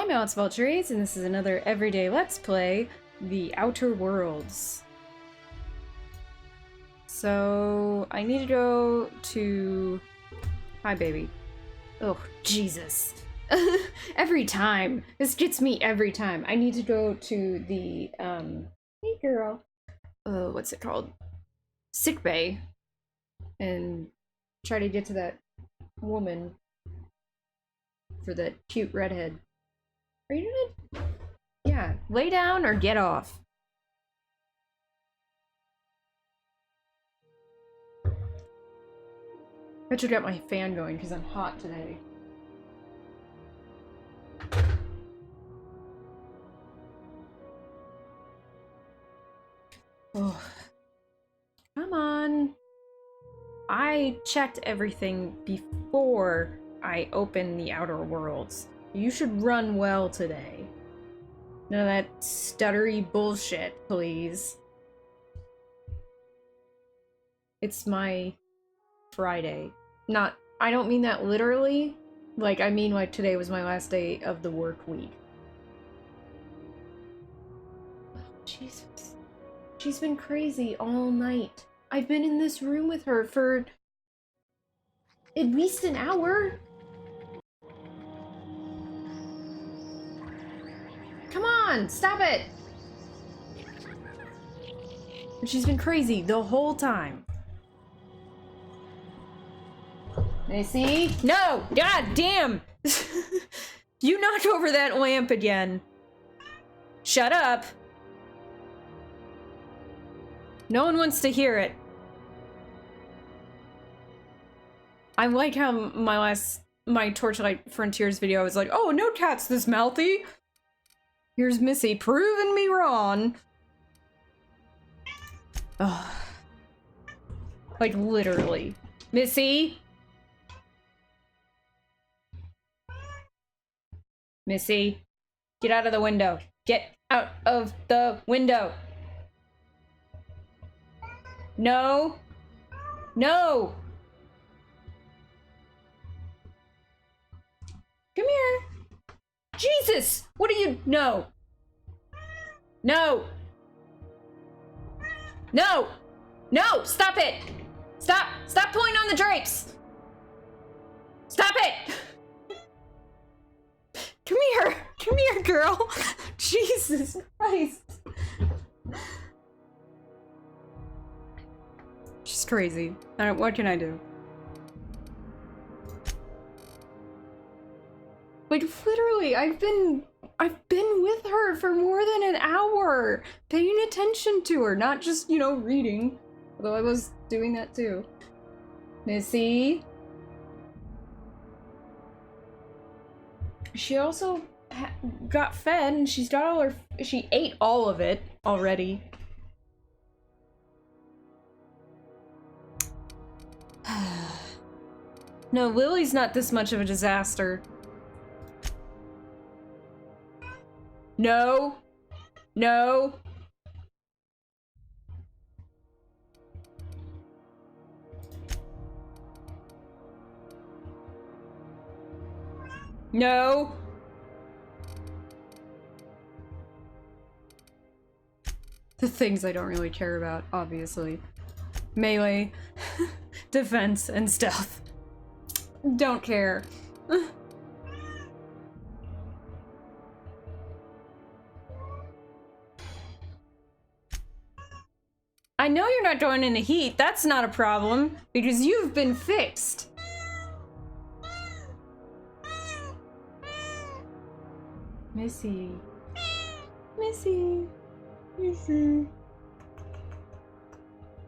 I'm Alex Vultures, and this is another everyday Let's Play, The Outer Worlds. So, I need to go to... Hi, baby. Oh, Jesus. Every time. This gets me every time. I need to go to the, hey girl. What's it called? Sick bay. And try to get to that woman for that cute redhead. Are you gonna... Yeah, lay down or get off. I should get my fan going because I'm hot today. Oh. Come on. I checked everything before I opened the Outer Worlds. You should run well today. None of that stuttery bullshit, please. It's my Friday. I don't mean that literally. Like, I mean like today was my last day of the work week. Oh, Jesus. She's been crazy all night. I've been in this room with her for at least an hour. Come on, stop it! And she's been crazy the whole time. Missy? No! God damn! You knocked over that lamp again. Shut up. No one wants to hear it. I like how my Torchlight Frontiers video was like, oh, no cat's this mouthy. Here's Missy proving me wrong. Ugh. Like, literally. Missy? Missy? Get out of the window. Get out of the window. No. No. Come here. Jesus! What are you... No. No. No. No! Stop it! Stop! Stop pulling on the drapes! Stop it! Come here! Come here, girl! Jesus Christ! She's crazy. What can I do? Like, literally, I've been with her for more than an hour, paying attention to her, not just, you know, reading. Although I was doing that too. Missy? She also got fed, and she's got all her... She ate all of it already. No, Lily's not this much of a disaster. No. No. No. The things I don't really care about, obviously. Melee, defense, and stealth. Don't care. I know you're not going into heat. That's not a problem, because you've been fixed. Missy. Missy. Missy.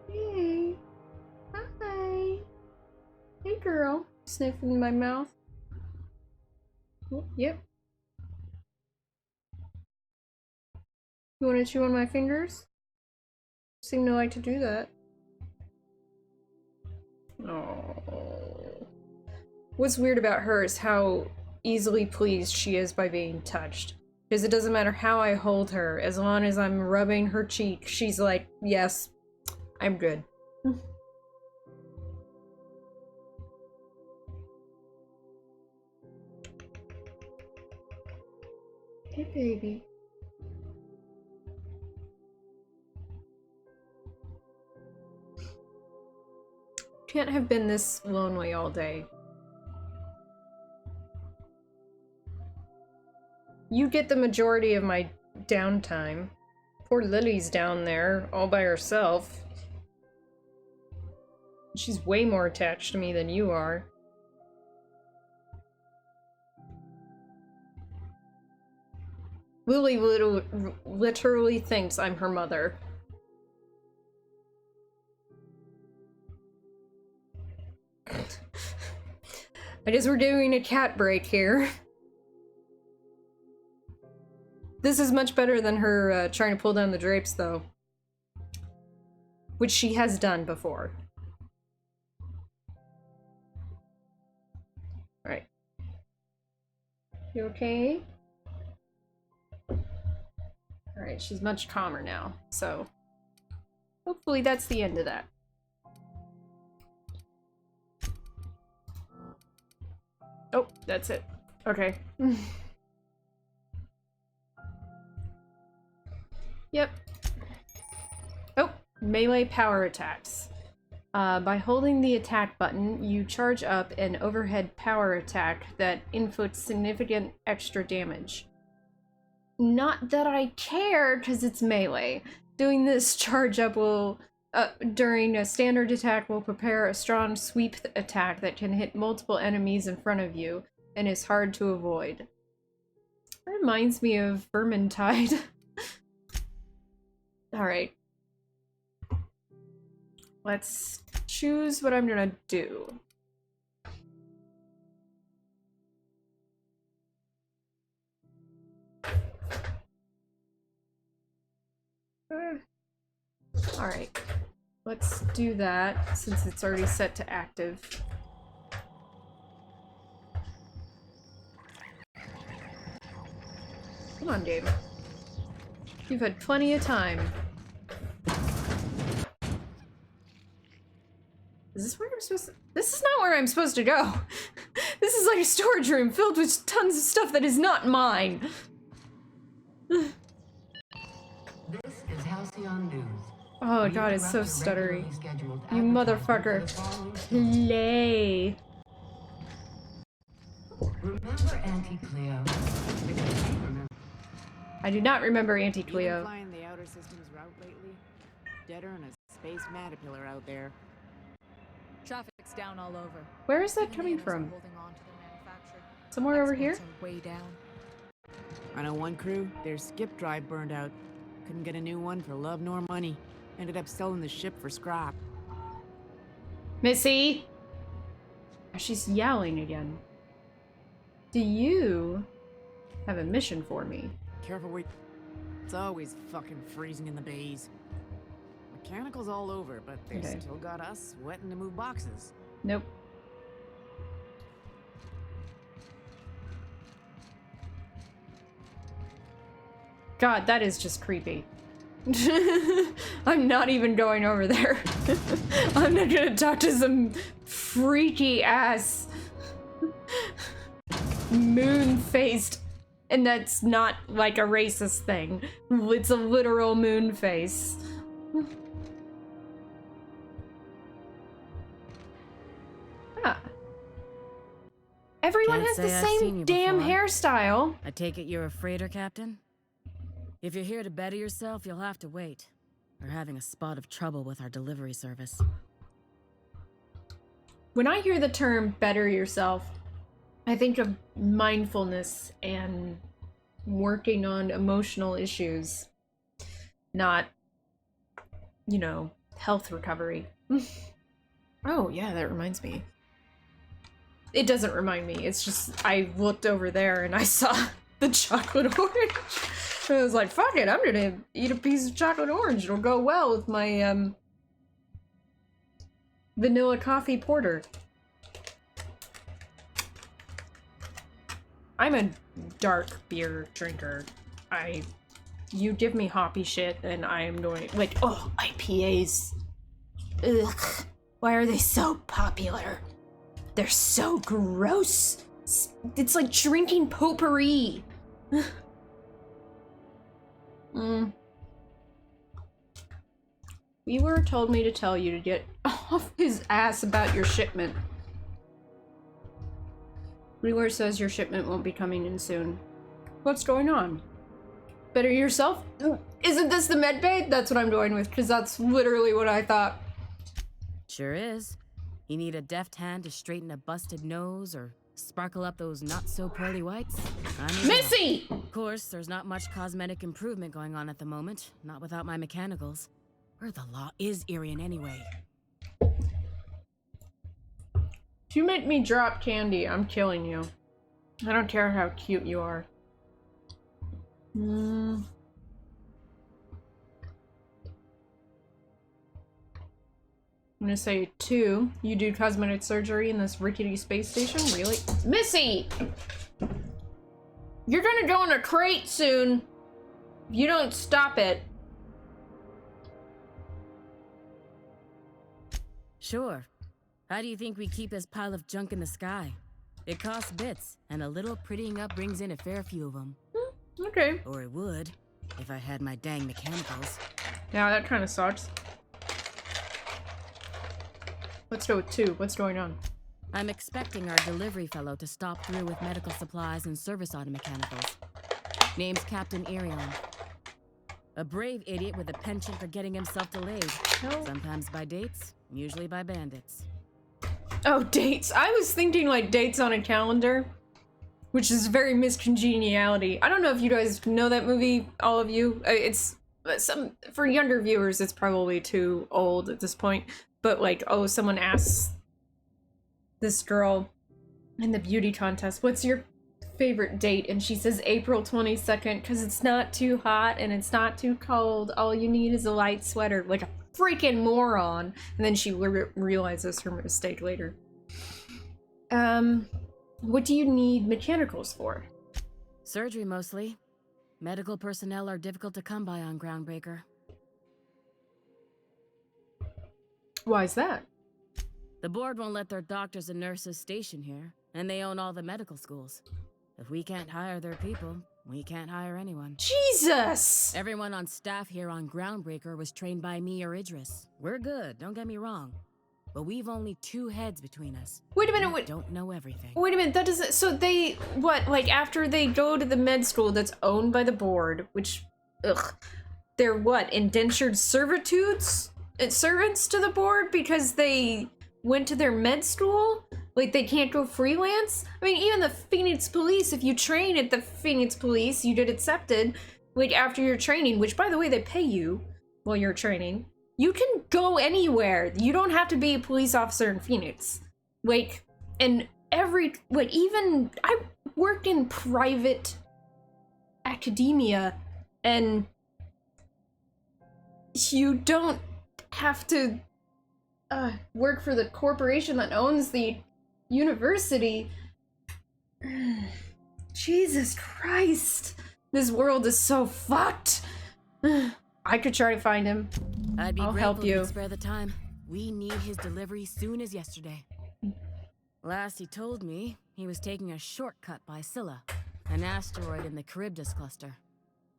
Hey. Hi. Hey, girl. Sniffing my mouth. Oh, yep. You want to chew on my fingers? Seem to like to do that. Oh. What's weird about her is how easily pleased she is by being touched. Because it doesn't matter how I hold her, as long as I'm rubbing her cheek, she's like, yes, I'm good. Hey, baby. Can't have been this lonely all day. You get the majority of my downtime. Poor Lily's down there, all by herself. She's way more attached to me than you are. Lily literally thinks I'm her mother. I guess we're doing a cat break here. This is much better than her trying to pull down the drapes, though. Which she has done before. Alright. You okay? Alright, she's much calmer now, so hopefully that's the end of that. Oh, that's it. Okay. Yep. Oh, melee power attacks. By holding the attack button, you charge up an overhead power attack that inflicts significant extra damage. Not that I care, because it's melee. Doing this charge up will, during a standard attack, will prepare a strong sweep attack that can hit multiple enemies in front of you, and is hard to avoid. That reminds me of Vermintide. Alright. Let's choose what I'm gonna do. Alright. Let's do that, since it's already set to active. Come on, game. You've had plenty of time. Is this where I'm supposed to— This is not where I'm supposed to go! This is like a storage room filled with tons of stuff that is not mine! This is Halcyon News. Oh god, it's so stuttery. You motherfucker. Play. Remember Auntie Cleo? I do not remember Auntie You Cleo. been flying the outer systems route lately? Deader than a space caterpillar out there. Traffic's down all over. Where is that Even the coming owners are from? holding on to their manufacture. Somewhere over here? Exports are way down. I know one crew, their skip drive burned out. Couldn't get a new one for love nor money. Ended up selling the ship for scrap. Missy! She's yowling again. Do you have a mission for me? Careful where— It's always fucking freezing in the bays. Mechanicals all over, but they Okay. still got us sweating to move boxes. Nope. God, that is just creepy. I'm not even going over there. I'm not gonna talk to some freaky ass moon-faced, and that's not like a racist thing. It's a literal moon face. Ah. Everyone Can't has the say I've seen same you damn before. hairstyle. I take it you're a freighter captain? If you're here to better yourself, you'll have to wait. We're having a spot of trouble with our delivery service. When I hear the term better yourself, I think of mindfulness and working on emotional issues, not, you know, health recovery. Oh, yeah, that reminds me. It doesn't remind me, it's just I looked over there and I saw the chocolate orange. I was like, fuck it, I'm gonna eat a piece of chocolate orange. It'll go well with my, vanilla coffee porter. I'm a dark beer drinker. You give me hoppy shit and I am going, like, oh, IPAs. Ugh. Why are they so popular? They're so gross. It's like drinking potpourri. Weaver told me to tell you to get off his ass about your shipment. Weaver says your shipment won't be coming in soon. What's going on? Better yourself? Isn't this the med bay? That's what I'm going with, because that's literally what I thought. Sure is. You need a deft hand to straighten a busted nose or sparkle up those not-so-pearly whites? Missy! Of course, there's not much cosmetic improvement going on at the moment, not without my mechanicals. Where the law is Irian anyway? If you make me drop candy, I'm killing you. I don't care how cute you are. I'm gonna say 2. You do cosmetic surgery in this rickety space station? Really? Missy! You're gonna go in a crate soon. If you don't stop it. Sure. How do you think we keep this pile of junk in the sky? It costs bits, and a little prettying up brings in a fair few of them. Okay. Or it would, if I had my dang mechanicals. Yeah, that kind of sucks. Let's go with 2. What's going on? I'm expecting our delivery fellow to stop through with medical supplies and service auto mechanicals. Name's Captain Irion. A brave idiot with a penchant for getting himself delayed. No. Sometimes by dates, usually by bandits. Oh, dates. I was thinking like dates on a calendar, which is very miscongeniality. I don't know if you guys know that movie, all of you. It's for younger viewers, it's probably too old at this point. But like, oh, someone asks this girl in the beauty contest, what's your favorite date? And she says April 22nd, because it's not too hot and it's not too cold. All you need is a light sweater. Like a freaking moron. And then she realizes her mistake later. What do you need mechanicals for? Surgery, mostly. Medical personnel are difficult to come by on Groundbreaker. Why is that? The board won't let their doctors and nurses station here, and they own all the medical schools. If we can't hire their people, we can't hire anyone. Jesus! Everyone on staff here on Groundbreaker was trained by me or Idris. We're good, don't get me wrong. But we've only 2 heads between us. Wait a minute, We don't know everything. wait a minute, that doesn't- so they, what, like after they go to the med school that's owned by the board, which, ugh, they're what, indentured servitudes? Servants to the board because they went to their med school? Like they can't go freelance? I mean, even the Phoenix Police, if you train at the Phoenix Police, you get accepted, like after your training, which by the way, they pay you while you're training. You can go anywhere. You don't have to be a police officer in Phoenix. Like, and even, I worked in private academia, and you don't have to work for the corporation that owns the university. Jesus Christ. This world is so fucked. I could try to find him. I'd be I'll grateful help if you. you'd spare the time. We need his delivery soon as yesterday. Last he told me, he was taking a shortcut by Scylla, an asteroid in the Charybdis cluster.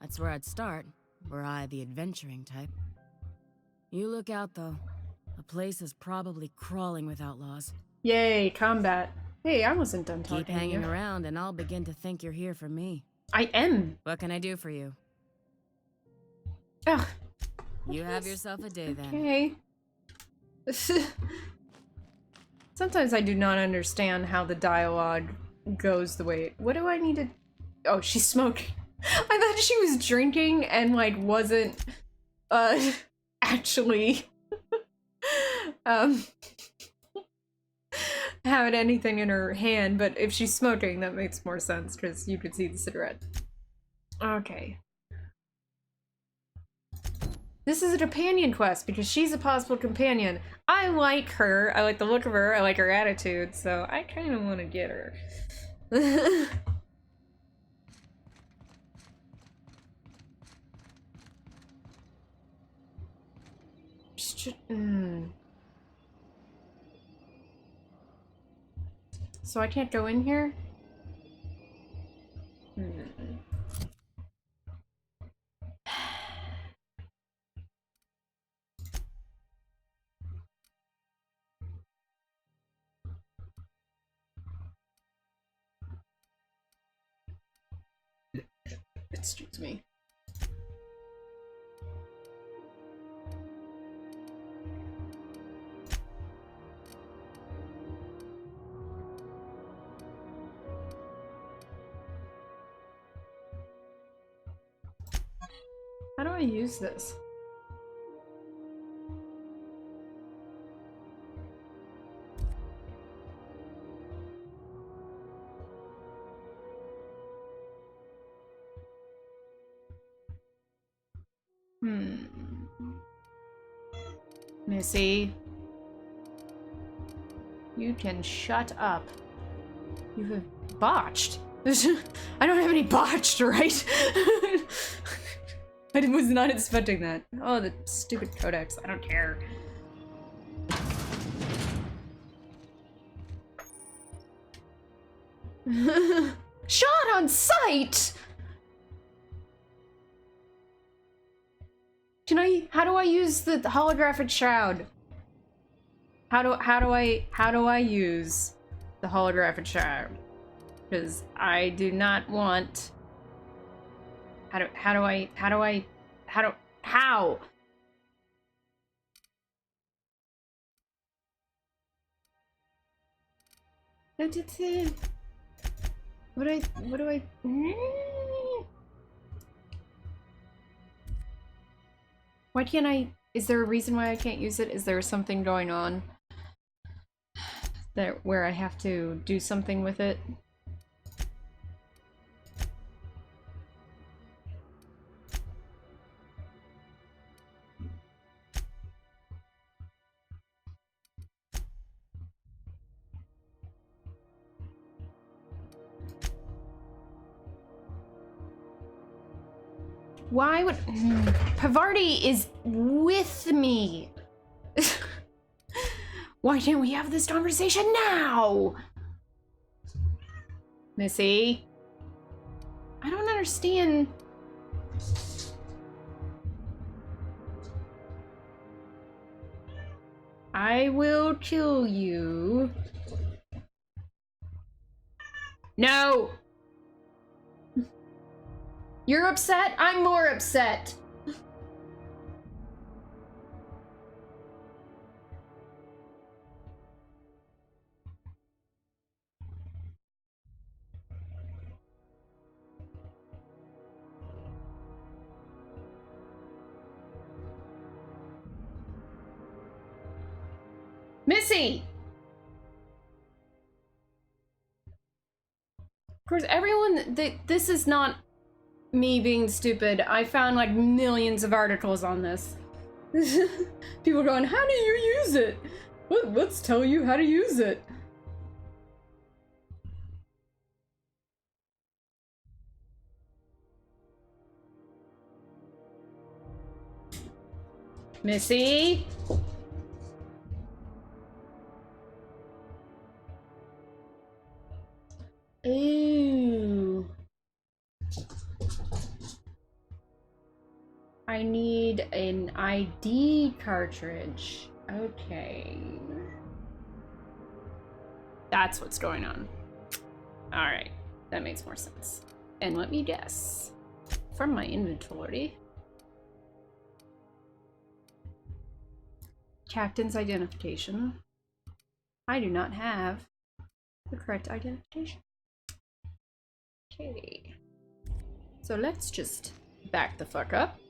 That's where I'd start, were I the adventuring type. You look out, though. The place is probably crawling with outlaws. Yay, combat. Hey, I wasn't done talking Keep hanging to you. around and I'll begin to think you're here for me. I am. What can I do for you? Ugh. You have yourself a day then. Okay. Sometimes I do not understand how the dialogue goes the way. What do I need to? Oh, she's smoking. I thought she was drinking and like wasn't actually having anything in her hand, but if she's smoking that makes more sense because you could see the cigarette. Okay. This is a companion quest because she's a possible companion. I like her. I like the look of her. I like her attitude. So I kind of want to get her. So I can't go in here? Excuse me. How do I use this? Missy. You can shut up. You have botched. I don't have any botched, right? I was not expecting that. Oh, the stupid codex. I don't care. Shot on sight! How do I use the holographic shroud? How do I use the holographic shroud? Because I do not want... How? What do I... Why can't I... Is there a reason why I can't use it? Is there something going on that where I have to do something with it? Why would... Pavarti is with me! Why can't we have this conversation now? Missy? I don't understand. I will kill you. No! You're upset? I'm more upset. Missy! Of course, everyone, this is not me being stupid. I found like millions of articles on this. People going, how do you use it? Let's tell you how to use it. Missy? Ooh. I need an ID cartridge. Okay. That's what's going on. Alright, that makes more sense. And let me guess. From my inventory. Captain's identification. I do not have the correct identification. Okay. So let's just back the fuck up.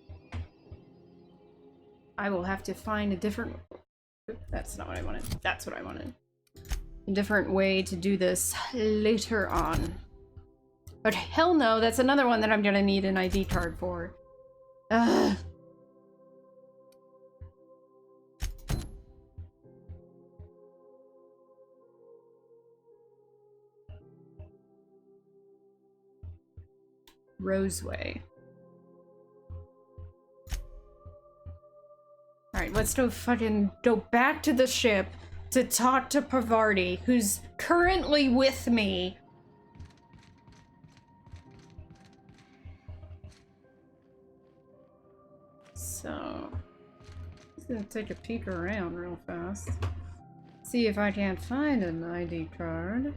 I will have to find a different... That's not what I wanted. That's what I wanted. A different way to do this later on. But hell no, that's another one that I'm gonna need an ID card for. Ugh. Roseway. Alright, let's go back to the ship to talk to Pavarti, who's currently with me. So, just gonna take a peek around real fast. See if I can't find an ID card.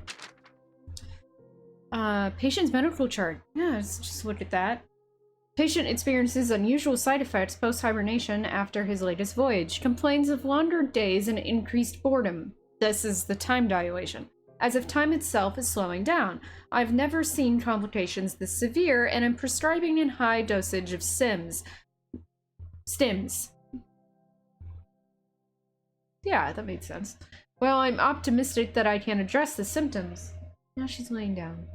Patient's medical chart. Yeah, let's just look at that. Patient experiences unusual side effects post-hibernation after his latest voyage. Complains of longer days and increased boredom. This is the time dilation, as if time itself is slowing down. I've never seen complications this severe and am prescribing in high dosage of stims. Yeah, that made sense. Well, I'm optimistic that I can address the symptoms. Now she's laying down.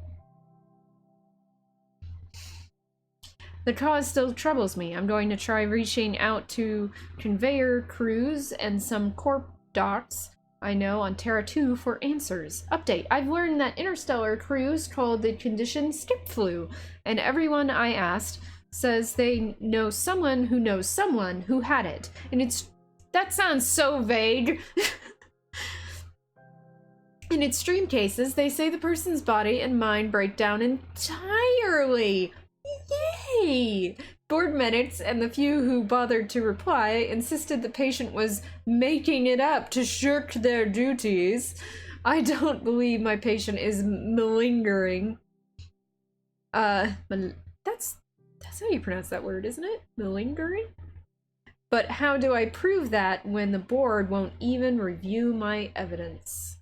The cause still troubles me. I'm going to try reaching out to conveyor crews and some corp docs I know on Terra 2 for answers. Update. I've learned that interstellar crews called the condition skip flu, and everyone I asked says they know someone who had it. And that sounds so vague. In extreme cases, they say the person's body and mind break down entirely. Yay! Board medics and the few who bothered to reply insisted the patient was making it up to shirk their duties. I don't believe my patient is malingering. That's how you pronounce that word, isn't it? Malingering? But how do I prove that when the board won't even review my evidence?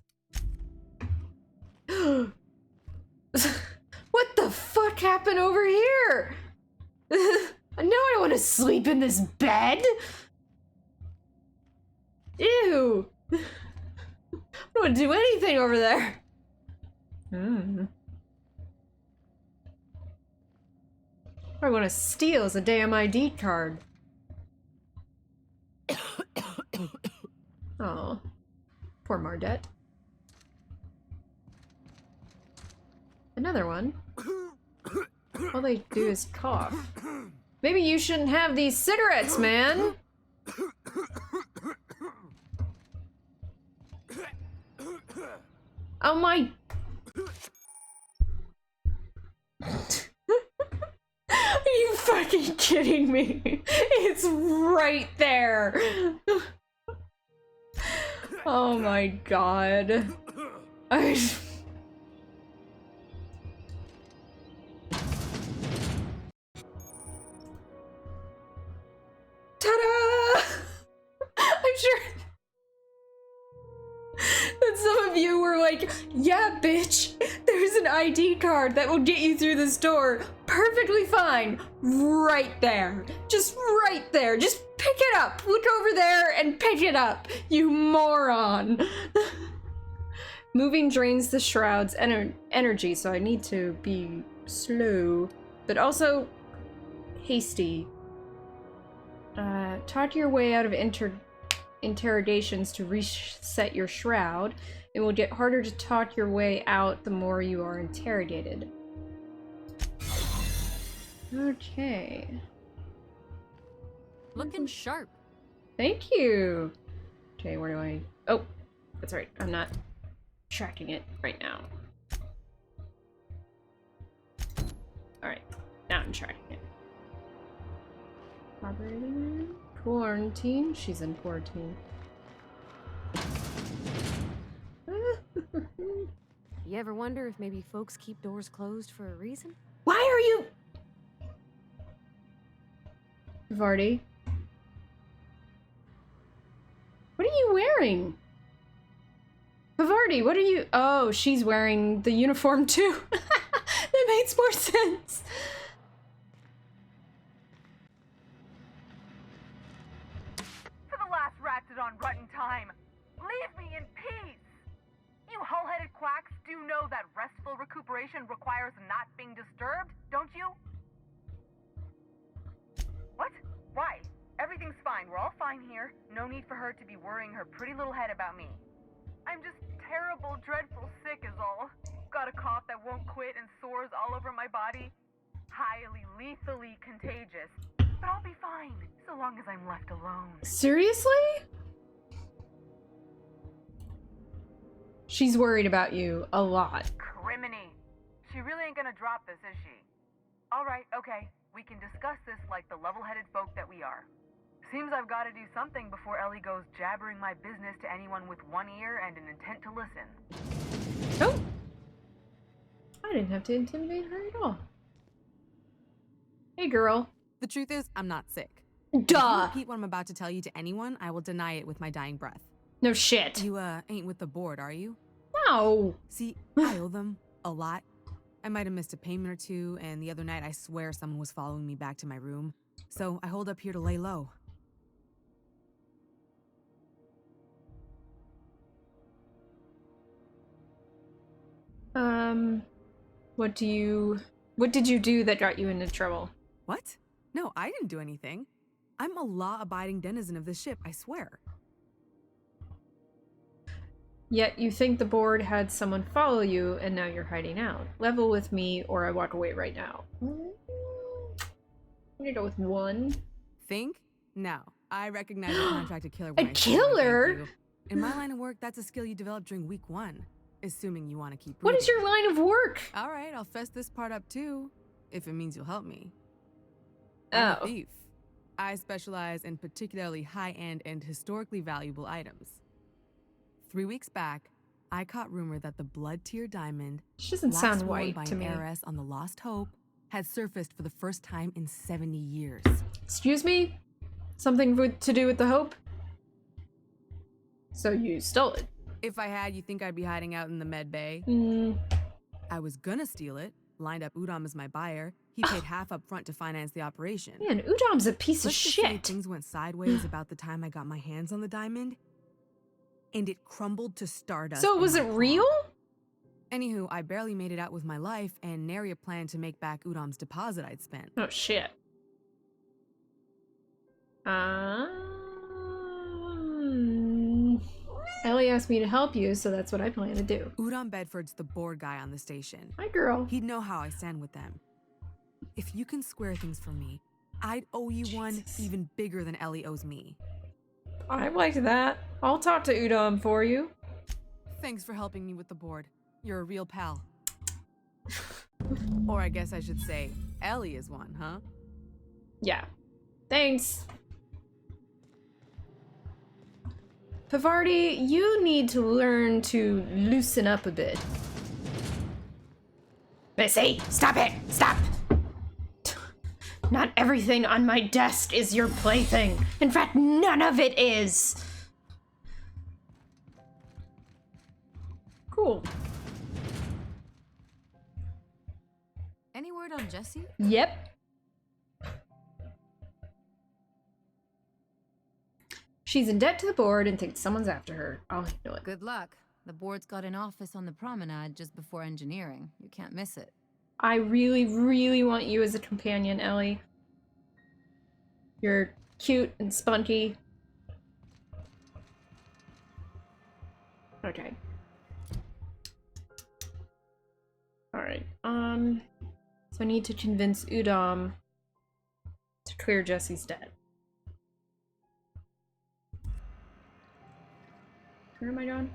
What the fuck happened over here? No, I don't want to sleep in this bed. Ew. I don't want to do anything over there. What I want to steal is a damn ID card. Oh, poor Mardette. Another one. All they do is cough. Maybe you shouldn't have these cigarettes, man! Oh my... Are you fucking kidding me? It's right there! Oh my god. Ta-da! I'm sure that some of you were like, yeah, bitch, there's an ID card that will get you through this door perfectly fine. Right there. Just right there. Just pick it up. Look over there and pick it up, you moron. Moving drains the shroud's energy, so I need to be slow, but also hasty. Talk your way out of interrogations to reset your shroud. It will get harder to talk your way out the more you are interrogated. Okay. Looking sharp. Thank you! Okay, where do I... Oh, that's right. I'm not tracking it right now. Alright, now I'm tracking it. Operating quarantine. She's in quarantine. You ever wonder if maybe folks keep doors closed for a reason? Why are you... Vardy? What are you wearing? Havarti, what are you... Oh, she's wearing the uniform too. That makes more sense. For the last ratted on rotten time, leave me in peace! You hull-headed quacks do know that restful recuperation requires not being disturbed, don't you? What? Why? Everything's fine. We're all fine here. No need for her to be worrying her pretty little head about me. I'm just terrible, dreadful sick is all. Got a cough that won't quit and sores all over my body. Highly, lethally contagious. But I'll be fine, so long as I'm left alone. Seriously? She's worried about you a lot. Criminy. She really ain't gonna drop this, is she? Alright, okay. We can discuss this like the level-headed folk that we are. Seems I've got to do something before Ellie goes jabbering my business to anyone with one ear and an intent to listen. Oh! I didn't have to intimidate her at all. Hey, Hey, girl. The truth is, I'm not sick. Duh. If you repeat what I'm about to tell you to anyone, I will deny it with my dying breath. No shit. You, ain't with the board, are you? No. See, I owe them a lot. I might have missed a payment or two, and the other night I swear someone was following me back to my room. So I hold up here to lay low. What did you do that got you into trouble? What? No, I didn't do anything. I'm a law-abiding denizen of this ship, I swear. Yet you think the board had someone follow you, and now you're hiding out. Level with me, or I walk away right now. I'm gonna go with 1. Think? No. I recognize a contracted killer when A I see one, thank killer? you. In my line of work, that's a skill you develop during week 1. Assuming you want to keep What reading. is your line of work? All right, I'll fess this part up too, if it means you'll help me. I'm a Oh. thief. I specialize in particularly high-end and historically valuable items. 3 weeks back, I caught rumor that the blood tier diamond, She doesn't last sound worn white by to an me. heiress on the Lost Hope, had surfaced for the first time in 70 years. Excuse me? Something to do with the hope? So you stole it. If I had, you think I'd be hiding out in the med bay? I was gonna steal it, lined up Udom as my buyer. He paid half up front to finance the operation. Man, Udom's a piece Let's of just say shit. things went sideways about the time I got my hands on the diamond, and it crumbled to stardust. So in was my it palm. real? Anywho, I barely made it out with my life, and nary a plan to make back Udom's deposit I'd spent. Oh shit. Ellie asked me to help you, so that's what I plan to do. Udom Bedford's the board guy on the station. Hi, girl. He'd know how I stand with them. If you can square things for me, I'd owe you one even bigger than Ellie owes me. I like that. I'll talk to Udom for you. Thanks for helping me with the board. You're a real pal. Or I guess I should say, Ellie is one, huh? Yeah. Thanks. Pavardi, you need to learn to loosen up a bit. Missy, stop it! Stop! Not everything on my desk is your plaything. In fact, none of it is. Cool. Any word on Jessie? Yep. She's in debt to the board and thinks someone's after her. I'll handle it. Good luck. The board's got an office on the promenade just before engineering. You can't miss it. I really, really want you as a companion, Ellie. You're cute and spunky. Okay. Alright, so I need to convince Udom to clear Jesse's debt. Where am I going?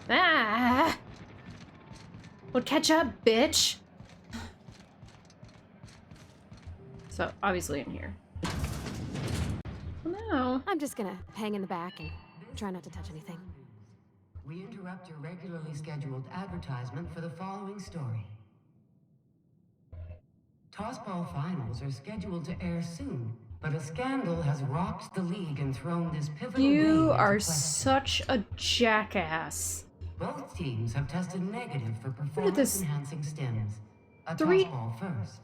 Ah! Well, catch up, bitch! So, obviously in here. Oh, no. I'm just gonna hang in the back and try not to touch anything. We interrupt your regularly scheduled advertisement for the following story. Tossball finals are scheduled to air soon, but a scandal has rocked the league and thrown this pivotal game You into are question. such a jackass. Both teams have tested negative for Look at this. performance-enhancing stims. A 3 tossball first.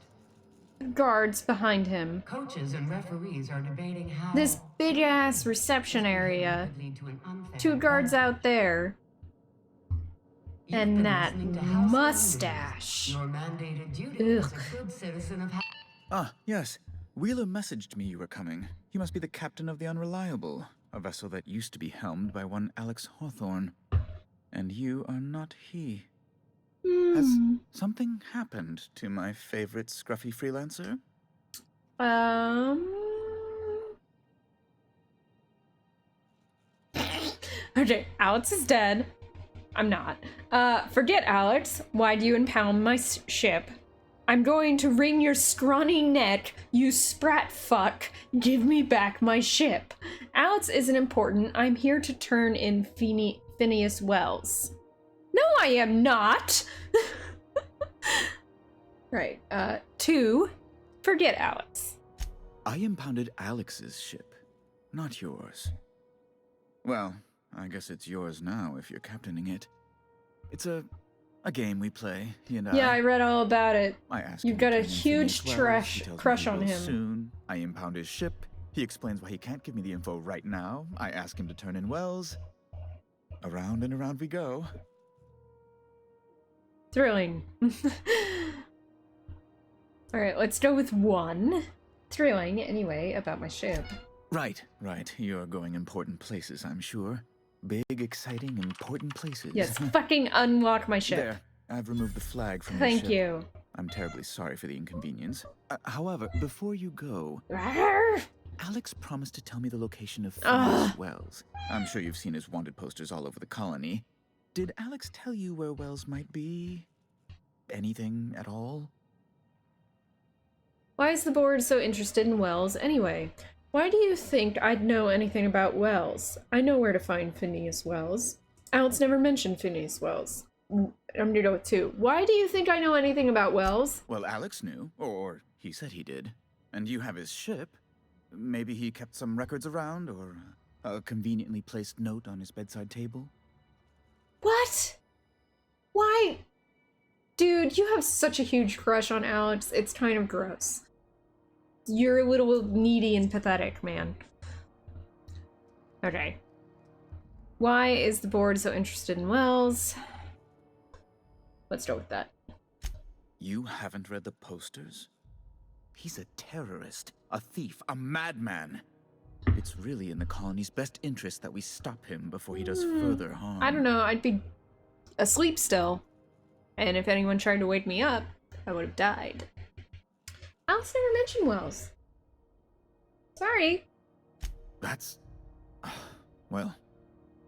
guards behind him. Coaches and referees are debating how This big ass reception area. could lead to an unfair 2 guards advantage. out there. You've And been that listening to House mustache. News. Your mandated duty as Ugh. a good citizen of Ah, yes. Wheeler messaged me you were coming. He must be the captain of the Unreliable, a vessel that used to be helmed by one Alex Hawthorne. And you are not he. Has something happened to my favorite scruffy freelancer? Okay, Alex is dead. I'm not. Forget Alex. Why do you impound my ship? I'm going to wring your scrawny neck, you sprat fuck. Give me back my ship. Alex isn't important. I'm here to turn in Phineas Wells. No, I am not! Right. 2. Forget Alex. I impounded Alex's ship, not yours. Well, I guess it's yours now if you're captaining it. It's a game we play, he and I. Yeah, I read all about it. I ask You've him got to a turn in huge Phineas Wells. He tells me crush he on will him. Soon. I impound his ship. He explains why he can't give me the info right now. I ask him to turn in Wells. Around and around we go. Thrilling. Alright, let's go with 1. Thrilling, anyway, about my ship. Right. You're going important places, I'm sure. Big, exciting, important places. Yes, fucking unlock my ship. There. I've removed the flag from your Thank ship. you. I'm terribly sorry for the inconvenience. However, before you go, Alex promised to tell me the location of Phineas Wells. I'm sure you've seen his wanted posters all over the colony. Did Alex tell you where Wells might be? Anything at all? Why is the board so interested in Wells anyway? Why do you think I'd know anything about Wells? I know where to find Phineas Wells. Alex never mentioned Phineas Wells. I'm gonna go with 2. Why do you think I know anything about Wells? Well, Alex knew, or he said he did. And you have his ship. Maybe he kept some records around, or a conveniently placed note on his bedside table. What? Why? Dude, you have such a huge crush on Alex, it's kind of gross. You're a little needy and pathetic, man. Okay. Why is the board so interested in Wells? Let's go with that. You haven't read the posters? He's a terrorist, a thief, a madman. It's really in the colony's best interest that we stop him before he does further harm. I don't know, I'd be asleep still. And if anyone tried to wake me up, I would have died. Alex never mentioned Wells. Sorry. That's... well,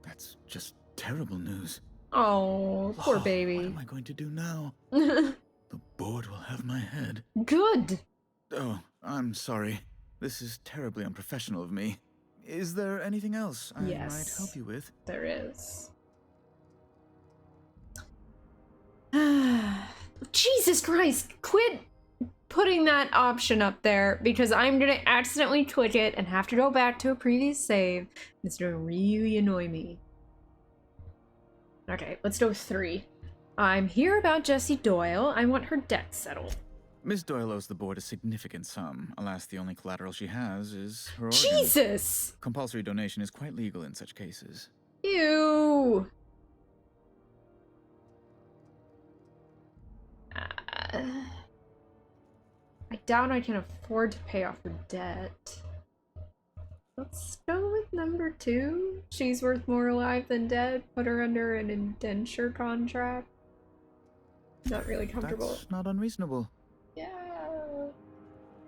that's just terrible news. Oh, poor baby. What am I going to do now? The board will have my head. Good. Oh, I'm sorry. This is terribly unprofessional of me. Is there anything else I might help you with? There is. Jesus Christ, quit putting that option up there because I'm gonna accidentally click it and have to go back to a previous save. It's gonna really annoy me. Okay, let's go with 3. I'm here about Jessie Doyle. I want her debt settled. Miss Doyle owes the board a significant sum. Alas, the only collateral she has is her organs. Jesus! Compulsory donation is quite legal in such cases. Ew! I doubt I can afford to pay off her debt. Let's go with number 2. She's worth more alive than dead. Put her under an indenture contract. Not really comfortable. That's not unreasonable. Yeah.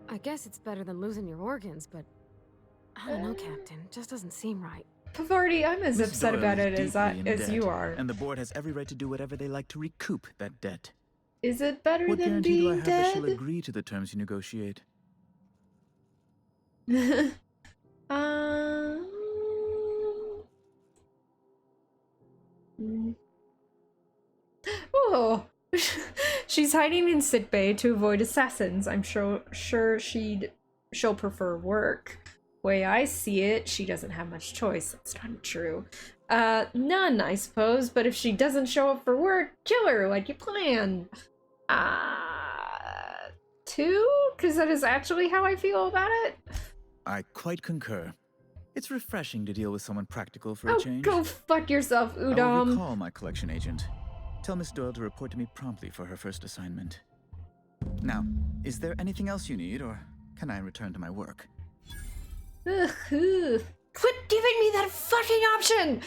I guess it's better than losing your organs, but I don't know, Captain. Just doesn't seem right. Pavardi, I'm as Miss upset Doyle about is it as deeply in debt, you are. And the board has every right to do whatever they like to recoup that debt. Is it better What than guarantee do I being have that she'll dead? agree to the terms you negotiate? Oh, she's hiding in sickbay to avoid assassins. I'm sure she'll prefer work. Way I see it, she doesn't have much choice. That's not true. None, I suppose. But if she doesn't show up for work, kill her like you planned. 2? Because that is actually how I feel about it. I quite concur. It's refreshing to deal with someone practical for a Oh, change. go fuck yourself, I will Udom. recall my collection agent. Tell Miss Doyle to report to me promptly for her first assignment. Now, is there anything else you need, or can I return to my work? Ugh. Quit giving me that fucking option!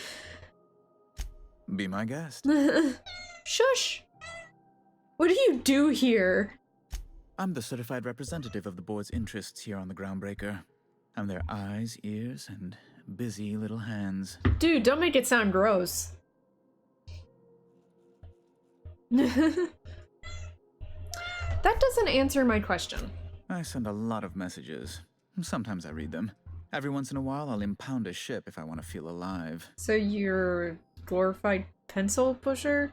Be my guest. Shush! What do you do here? I'm the certified representative of the board's interests here on the Groundbreaker. I'm their eyes, ears, and busy little hands. Dude, don't make it sound gross. That doesn't answer my question. I send a lot of messages. Sometimes I read them. Every once in a while, I'll impound a ship if I want to feel alive. So you're a glorified pencil pusher?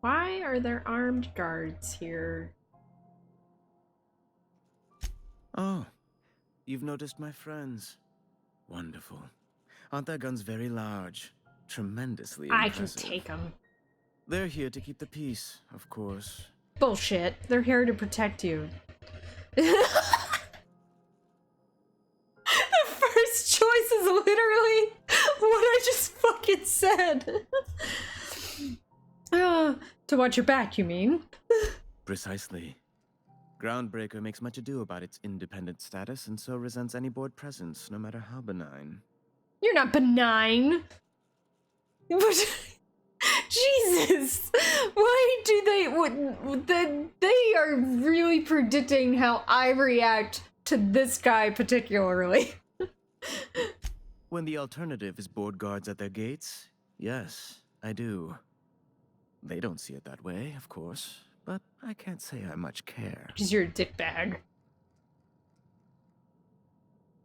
Why are there armed guards here? Oh, you've noticed my friends. Wonderful. Aren't their guns very large? Tremendously I can impressive. take them. They're here to keep the peace, of course. Bullshit. They're here to protect you. The first choice is literally what I just fucking said. To watch your back, you mean? Precisely. Groundbreaker makes much ado about its independent status and so resents any board presence, no matter how benign. You're not benign. Jesus! Why do they are really predicting how I react to this guy particularly. When the alternative is board guards at their gates, yes, I do. They don't see it that way, of course, but I can't say I much care. Because you're a dickbag.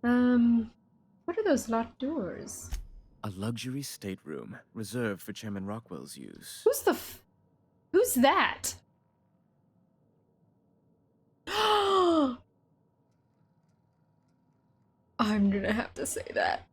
What are those locked doors? A luxury stateroom, reserved for Chairman Rockwell's use. Who's that? I'm gonna have to say that.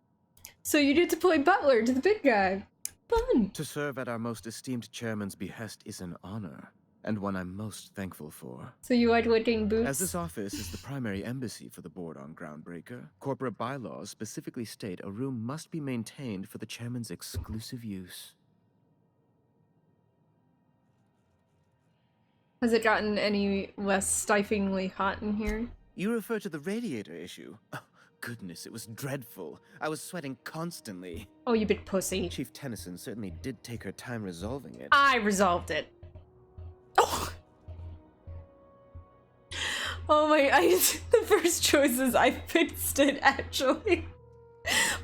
So you get to play butler to the big guy. Fun. To serve at our most esteemed chairman's behest is an honor, and one I'm most thankful for. So you like licking boots? As this office is the primary embassy for the board on Groundbreaker, corporate bylaws specifically state a room must be maintained for the chairman's exclusive use. Has it gotten any less stiflingly hot in here? You refer to the radiator issue? Oh, goodness, it was dreadful. I was sweating constantly. Oh, you big pussy. Chief Tennyson certainly did take her time resolving it. I resolved it. Oh! Oh my, the first choice is I fixed it, actually.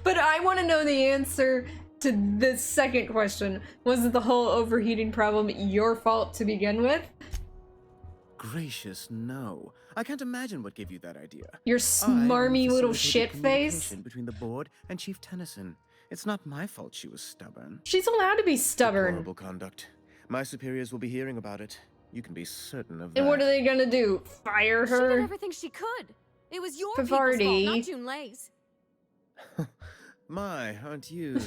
But I want to know the answer to this second question. Was it the whole overheating problem your fault to begin with? Gracious, no. I can't imagine what gave you that idea. Your I smarmy only little facilitated shit face? communication between the board and Chief Tennyson. It's not my fault she was stubborn. She's allowed to be stubborn. Deplorable conduct. My superiors will be hearing about it. You can be certain of that. And what are they gonna do? Fire She did her? everything she could. It was your Pavardi. people's fault, not June Lay's. My, aren't you?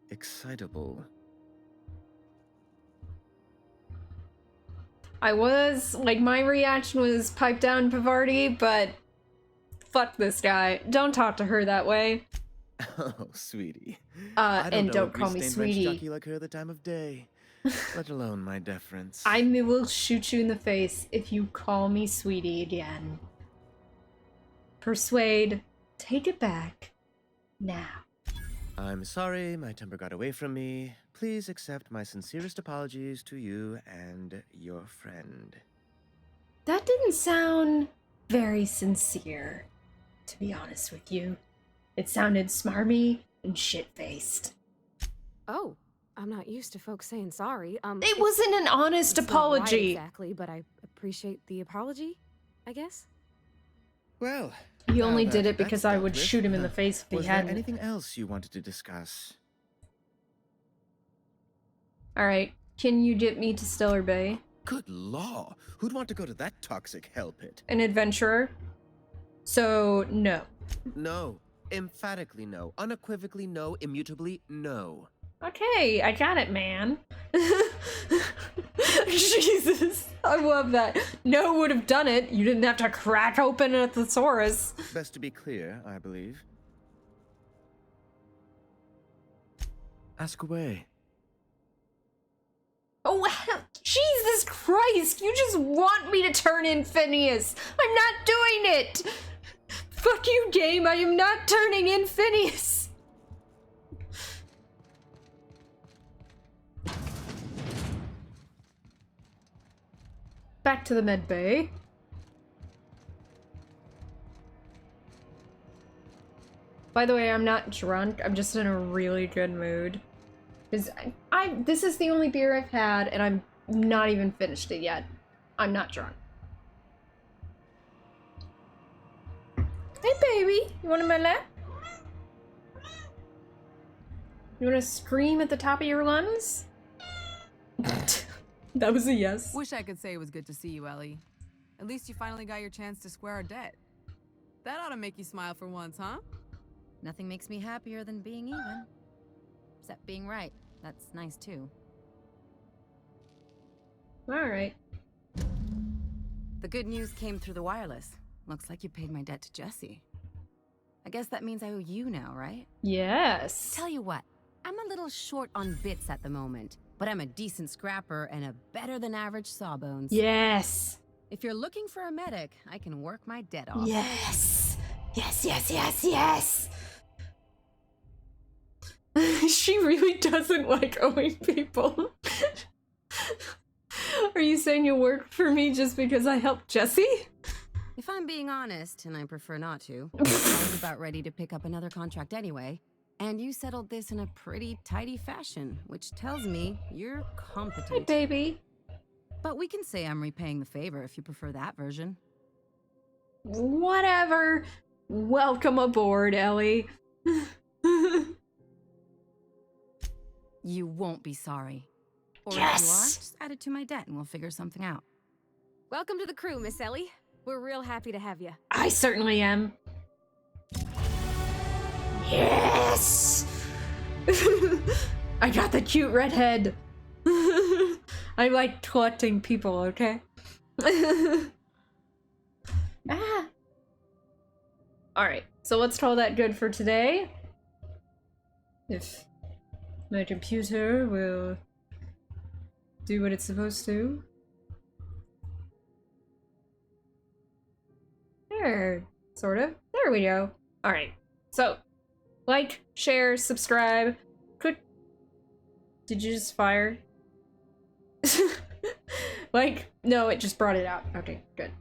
Excitable. I was, like, my reaction was pipe down Pavardi, but fuck this guy. Don't talk to her that way. Oh, sweetie. And know don't a call me grease-stained wrench sweetie. jockey like her the time of day, let alone my deference. I will shoot you in the face if you call me sweetie again. Persuade, take it back, now. I'm sorry, my temper got away from me. Please accept my sincerest apologies to you and your friend. That didn't sound very sincere, to be honest with you. It sounded smarmy and shit-faced. Oh, I'm not used to folks saying sorry. It wasn't an honest it's not right apology. exactly, but I appreciate the apology, I guess. Well, He now only that did it that's because I dealt would with, shoot him in the face if he was there hadn't. anything else you wanted to discuss? Alright, can you get me to Stellar Bay? Good law! Who'd want to go to that toxic hell pit? An adventurer? So, no. No. Emphatically no. Unequivocally no. Immutably no. Okay, I got it, man. Jesus, I love that. No would have done it. You didn't have to crack open a thesaurus. Best to be clear, I believe. Ask away. Oh, Jesus Christ! You just want me to turn in Phineas! I'm not doing it! Fuck you, game! I am not turning in Phineas! Back to the med bay. By the way, I'm not drunk. I'm just in a really good mood. Because this is the only beer I've had, and I'm not even finished it yet. I'm not drunk. Hey, baby. You want in my lap? You want to scream at the top of your lungs? That was a yes. Wish I could say it was good to see you, Ellie. At least you finally got your chance to square our debt. That ought to make you smile for once, huh? Nothing makes me happier than being even. Except being right. That's nice too. Alright. The good news came through the wireless. Looks like you paid my debt to Jesse. I guess that means I owe you now, right? Yes. Tell you what, I'm a little short on bits at the moment, but I'm a decent scrapper and a better than average sawbones. Yes. If you're looking for a medic, I can work my debt off. Yes. Yes, yes, yes, yes. She really doesn't like owing people. Are you saying you work for me just because I helped Jesse? If I'm being honest, and I prefer not to, I was about ready to pick up another contract anyway, and you settled this in a pretty tidy fashion, which tells me you're competent. Hey, baby. But we can say I'm repaying the favor if you prefer that version. Whatever. Welcome aboard, Ellie. You won't be sorry. Or Yes! if you are, just add it to my debt and we'll figure something out. Welcome to the crew, Miss Ellie. We're real happy to have you. I certainly am. Yes! I got the cute redhead. I like collecting people, okay? Ah. Alright, so let's call that good for today. If my computer will do what it's supposed to. There, sort of. There we go. Alright, so like, share, subscribe. Did you just fire? Like, no, it just brought it out. Okay, good.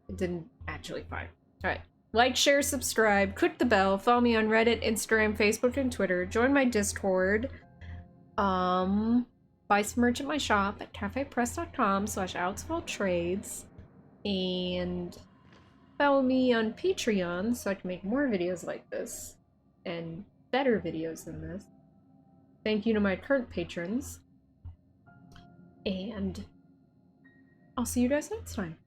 It didn't actually fire. Alright. Like, share, subscribe, click the bell, follow me on Reddit, Instagram, Facebook, and Twitter. Join my Discord. Buy some merch at my shop at cafepress.com/AlexFallTrades. And follow me on Patreon so I can make more videos like this. And better videos than this. Thank you to my current patrons. And I'll see you guys next time.